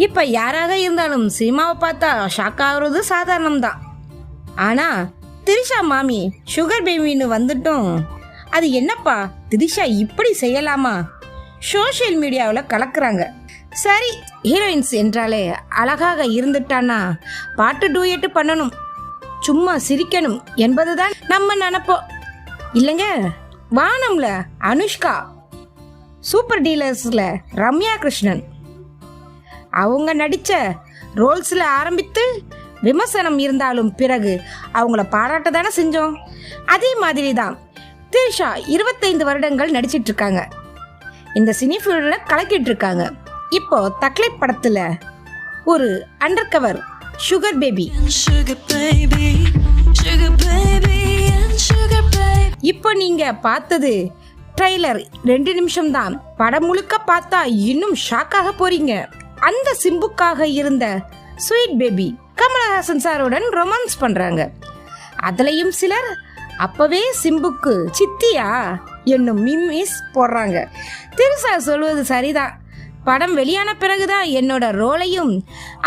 இப்போ யாராக இருந்தாலும் சினிமாவை பார்த்தா ஷாக் ஆகுறது சாதாரணம்தான். ஆனால் திரிஷா மாமி சுகர் பேபின்னு வந்துட்டும் அது என்னப்பா திரிஷா இப்படி செய்யலாமா சோஷியல் மீடியாவில் கலக்குறாங்க. சரி, ஹீரோயின்ஸ் என்றாலே அழகாக இருந்துட்டானா பாட்டு டூயட்டு பண்ணணும், சும்மா சிரிக்கணும் என்பதுதான் நம்ம நினைப்போம் இல்லைங்க. வானம்ல அனுஷ்கா, சூப்பர் டீலர்ஸில் ரம்யா கிருஷ்ணன் அவங்க நடித்த ரோல்ஸில் ஆரம்பித்து விமர்சனம் இருந்தாலும் பிறகு அவங்கள பாராட்ட தானே செஞ்சோம். அதே மாதிரி தான் திரிஷா 25 வருடங்கள் நடிச்சிட்டு இருக்காங்க. இந்த சினி ஃபீல்டில் கலக்கிட்டு இருக்காங்க. இப்போ தக்லைஃப் படத்தில் ஒரு அண்டர் கவர் சுகர் பேபி. இப்போ நீங்க பார்த்தது ட்ரைலர் 2 நிமிஷம் தான். படம் முழுக்க பார்த்தா இன்னும் ஷாக்காக போறீங்க. அந்த சிம்புக்காக இருந்த ஸ்வீட் பேபி கமலஹாசன் சாருடன் ரொமான்ஸ் பண்றாங்க. அதுலயும் சிலர் அப்பவே சிம்புக்கு சித்தியா என்னும் மிம்மிஸ் போடுறாங்க. திரிஷா சொல்வது சரிதான். படம் வெளியான பிறகுதான் என்னோட ரோலையும்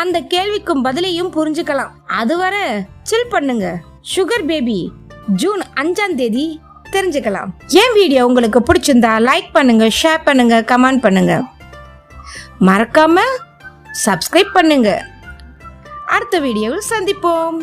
அந்த கேள்விக்கும் பதிலையும் புரிஞ்சுக்கலாம். அதுவரை சில் பண்ணுங்க. சுகர் பேபி ஜூன் 5ஆம் தேதி தெரிஞ்சுக்கலாம். என் வீடியோ உங்களுக்கு பிடிச்சிருந்தா லைக் பண்ணுங்க, ஷேர் பண்ணுங்க, கமெண்ட் பண்ணுங்க, மறக்காம சப்ஸ்கிரைப் பண்ணுங்க. அடுத்த வீடியோவில் சந்திப்போம்.